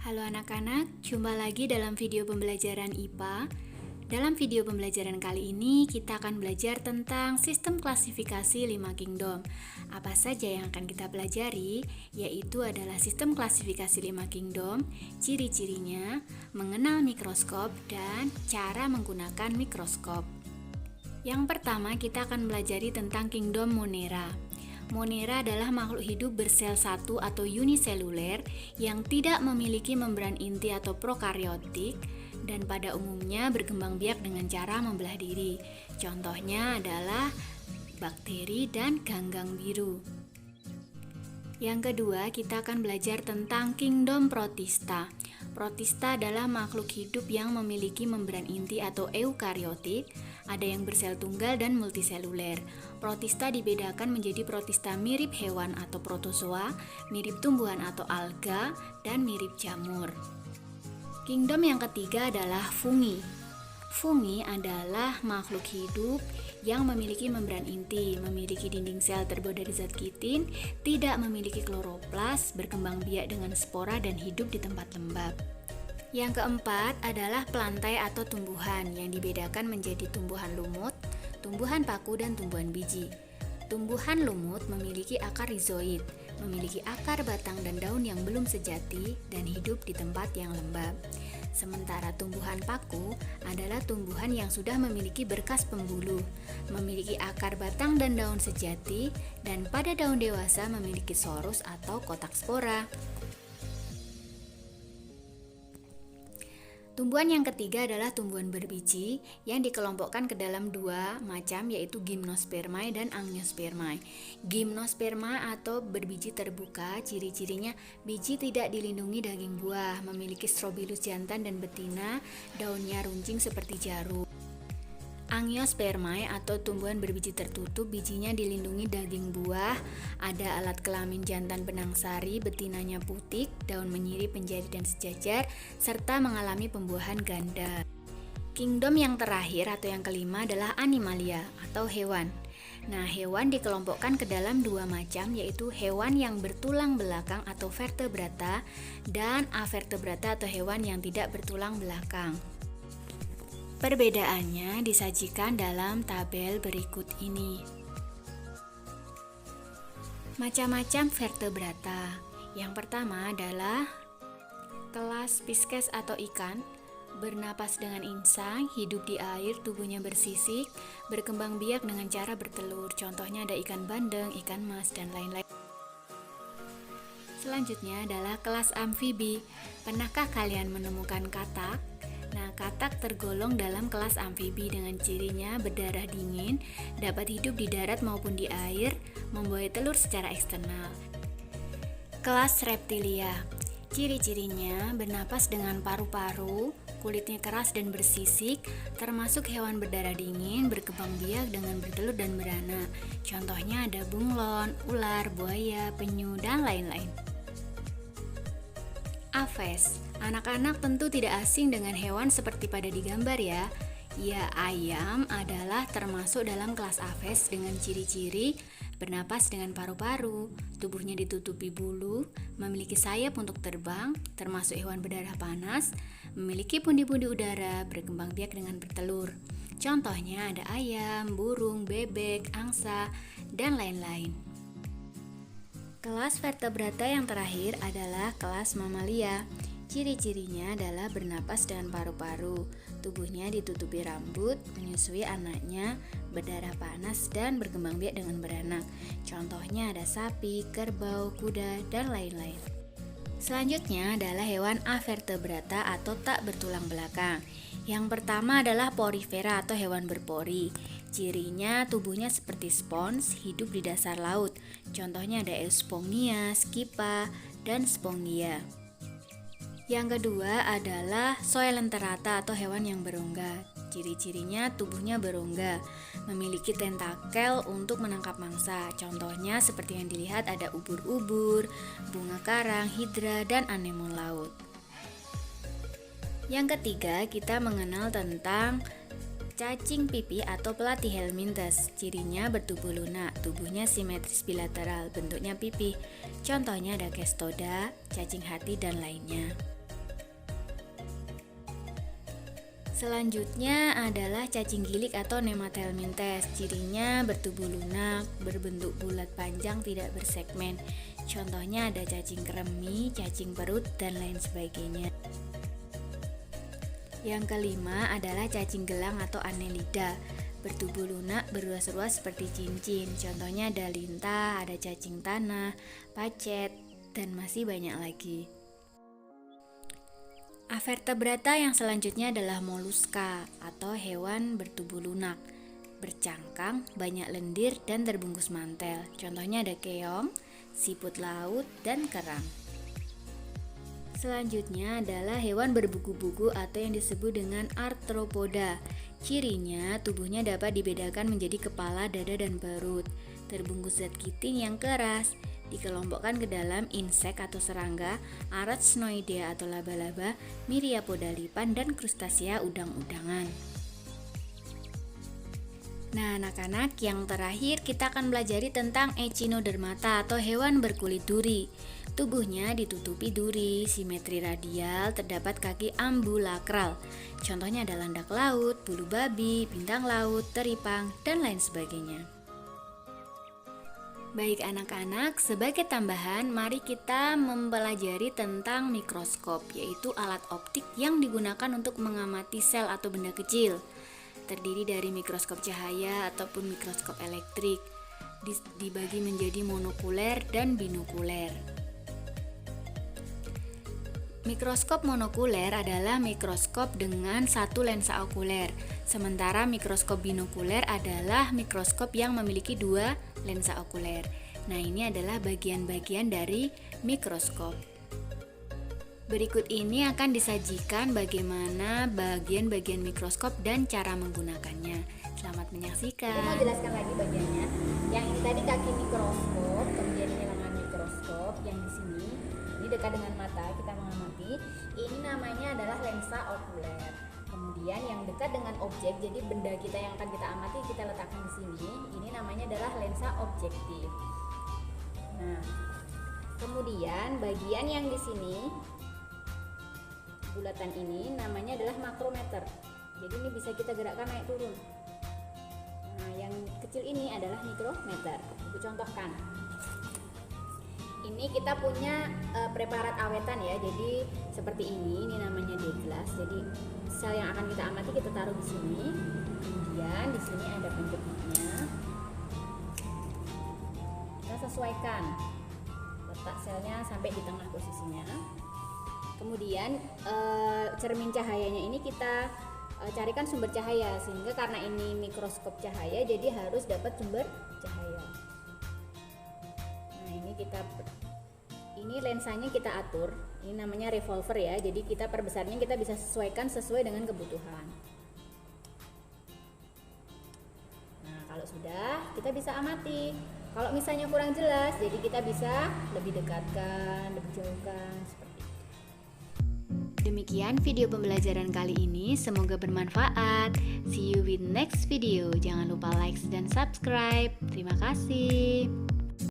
Halo anak-anak, jumpa lagi dalam video pembelajaran IPA. Dalam video pembelajaran kali ini, kita akan belajar tentang sistem klasifikasi 5 kingdom. Apa saja yang akan kita pelajari? Yaitu adalah sistem klasifikasi 5 kingdom, ciri-cirinya, mengenal mikroskop, dan cara menggunakan mikroskop. Yang pertama, kita akan belajar tentang kingdom Monera. Monera adalah makhluk hidup bersel satu atau uniseluler yang tidak memiliki membran inti atau prokaryotik dan pada umumnya berkembang biak dengan cara membelah diri. Contohnya adalah bakteri dan ganggang biru. Yang kedua, kita akan belajar tentang kingdom Protista. Protista adalah makhluk hidup yang memiliki membran inti atau eukariotik, ada yang bersel tunggal dan multiseluler. Protista dibedakan menjadi protista mirip hewan atau protozoa, mirip tumbuhan atau alga, dan mirip jamur. Kingdom yang ketiga adalah fungi. Fungi adalah makhluk hidup yang memiliki membran inti, memiliki dinding sel terbuat dari zat kitin, tidak memiliki kloroplas, berkembang biak dengan spora dan hidup di tempat lembab. Yang keempat adalah plantae atau tumbuhan yang dibedakan menjadi tumbuhan lumut, tumbuhan paku, dan tumbuhan biji. Tumbuhan lumut memiliki akar rizoid, memiliki akar, batang, dan daun yang belum sejati dan hidup di tempat yang lembab. Sementara tumbuhan paku adalah tumbuhan yang sudah memiliki berkas pembuluh, memiliki akar, batang, dan daun sejati, dan pada daun dewasa memiliki sorus atau kotak spora. Tumbuhan yang ketiga adalah tumbuhan berbiji yang dikelompokkan ke dalam dua macam, yaitu Gymnospermae dan Angiospermae. Gymnosperma atau berbiji terbuka, ciri-cirinya biji tidak dilindungi daging buah, memiliki strobilus jantan dan betina, daunnya runcing seperti jarum. Angiospermae atau tumbuhan berbiji tertutup, bijinya dilindungi daging buah, ada alat kelamin jantan benang sari, betinanya putik, daun menyirip, menjadi dan sejajar, serta mengalami pembuahan ganda. Kingdom yang terakhir atau yang kelima adalah Animalia atau hewan. Nah, hewan dikelompokkan ke dalam dua macam, yaitu hewan yang bertulang belakang atau vertebrata dan avertebrata atau hewan yang tidak bertulang belakang. Perbedaannya disajikan dalam tabel berikut ini. Macam-macam vertebrata. Yang pertama adalah kelas Pisces atau ikan, bernapas dengan insang, hidup di air, tubuhnya bersisik, berkembang biak dengan cara bertelur. Contohnya ada ikan bandeng, ikan mas, dan lain-lain. Selanjutnya adalah kelas amfibi. Pernahkah kalian menemukan katak? Nah, katak tergolong dalam kelas amfibi dengan cirinya berdarah dingin, dapat hidup di darat maupun di air, membuai telur secara eksternal. Kelas reptilia. Ciri-cirinya bernapas dengan paru-paru, kulitnya keras dan bersisik, termasuk hewan berdarah dingin, berkembang biak dengan bertelur dan beranak. Contohnya ada bunglon, ular, buaya, penyu, dan lain-lain. Aves. Anak-anak tentu tidak asing dengan hewan seperti pada digambar ya. Ya, ayam adalah termasuk dalam kelas Aves dengan ciri-ciri bernapas dengan paru-paru, tubuhnya ditutupi bulu, memiliki sayap untuk terbang, termasuk hewan berdarah panas, memiliki pundi-pundi udara, berkembang biak dengan bertelur. Contohnya ada ayam, burung, bebek, angsa, dan lain-lain. Kelas vertebrata yang terakhir adalah kelas Mamalia. Ciri-cirinya adalah bernapas dengan paru-paru, tubuhnya ditutupi rambut, menyusui anaknya, berdarah panas, dan berkembang biak dengan beranak. Contohnya ada sapi, kerbau, kuda, dan lain-lain. Selanjutnya adalah hewan avertebrata atau tak bertulang belakang. Yang pertama adalah porifera atau hewan berpori. Cirinya tubuhnya seperti spons, hidup di dasar laut. Contohnya ada Euspongia, Skipa, dan Spongia. Yang kedua adalah Coelenterata atau hewan yang berongga. Ciri-cirinya tubuhnya berongga, memiliki tentakel untuk menangkap mangsa. Contohnya seperti yang dilihat ada ubur-ubur, bunga karang, hidra, dan anemon laut. Yang ketiga, kita mengenal tentang cacing pipi atau Platyhelminthes. Cirinya bertubuh lunak, tubuhnya simetris bilateral, bentuknya pipi. Contohnya ada Cestoda, cacing hati, dan lainnya. Selanjutnya adalah cacing gilik atau Nemathelminthes. Cirinya bertubuh lunak, berbentuk bulat panjang, tidak bersegmen. Contohnya ada cacing kremi, cacing perut, dan lain sebagainya. Yang kelima adalah cacing gelang atau Annelida. Bertubuh lunak, beruas-ruas seperti cincin. Contohnya ada lintah, ada cacing tanah, pacet, dan masih banyak lagi. Avertebrata yang selanjutnya adalah moluska atau hewan bertubuh lunak, bercangkang, banyak lendir, dan terbungkus mantel. Contohnya ada keong, siput laut, dan kerang. Selanjutnya adalah hewan berbuku-buku atau yang disebut dengan arthropoda. Cirinya tubuhnya dapat dibedakan menjadi kepala, dada, dan perut. Terbungkus zat kitin yang keras. Dikelompokkan ke dalam insek atau serangga, Arachnoidea atau laba-laba, Myriapoda lipan, dan krustasea udang-udangan. Nah, anak-anak, yang terakhir kita akan pelajari tentang Echinodermata atau hewan berkulit duri. Tubuhnya ditutupi duri, simetri radial, terdapat kaki ambulakral. Contohnya ada landak laut, bulu babi, bintang laut, teripang, dan lain sebagainya. Baik anak-anak, sebagai tambahan mari kita mempelajari tentang mikroskop, yaitu alat optik yang digunakan untuk mengamati sel atau benda kecil. Terdiri dari mikroskop cahaya ataupun mikroskop elektrik, dibagi menjadi monokuler dan binokuler. Mikroskop monokuler adalah mikroskop dengan satu lensa okuler, sementara mikroskop binokuler adalah mikroskop yang memiliki dua lensa okuler. Nah, ini adalah bagian-bagian dari mikroskop. Berikut ini akan disajikan bagaimana bagian-bagian mikroskop dan cara menggunakannya. Selamat menyaksikan. Kita mau jelaskan lagi bagiannya. Yang ini tadi kaki mikroskop, kemudian ini lengan mikroskop, yang di sini ini dekat dengan mata kita mengamati. Ini namanya adalah lensa okuler. Kemudian yang dekat dengan objek, jadi benda kita yang akan kita amati kita letakkan di sini. Ini namanya adalah lensa objektif. Nah, kemudian bagian yang di sini bulatan ini namanya adalah makrometer. Jadi ini bisa kita gerakkan naik turun. Nah, yang kecil ini adalah mikrometer. Aku contohkan. Ini kita punya preparat awetan ya. Jadi seperti ini namanya D-glass. Jadi sel yang akan kita amati kita taruh di sini. Kemudian di sini ada penjepitnya. Kita sesuaikan letak selnya sampai di tengah posisinya. Kemudian cermin cahayanya ini kita carikan sumber cahaya, sehingga karena ini mikroskop cahaya jadi harus dapat sumber cahaya. Nah, ini lensanya kita atur. Ini namanya revolver ya. Jadi kita perbesarnya kita bisa sesuaikan sesuai dengan kebutuhan. Nah, kalau sudah kita bisa amati. Kalau misalnya kurang jelas, jadi kita bisa lebih dekatkan, lebih jauhkan seperti itu. Demikian video pembelajaran kali ini, semoga bermanfaat. See you with next video. Jangan lupa like dan subscribe. Terima kasih.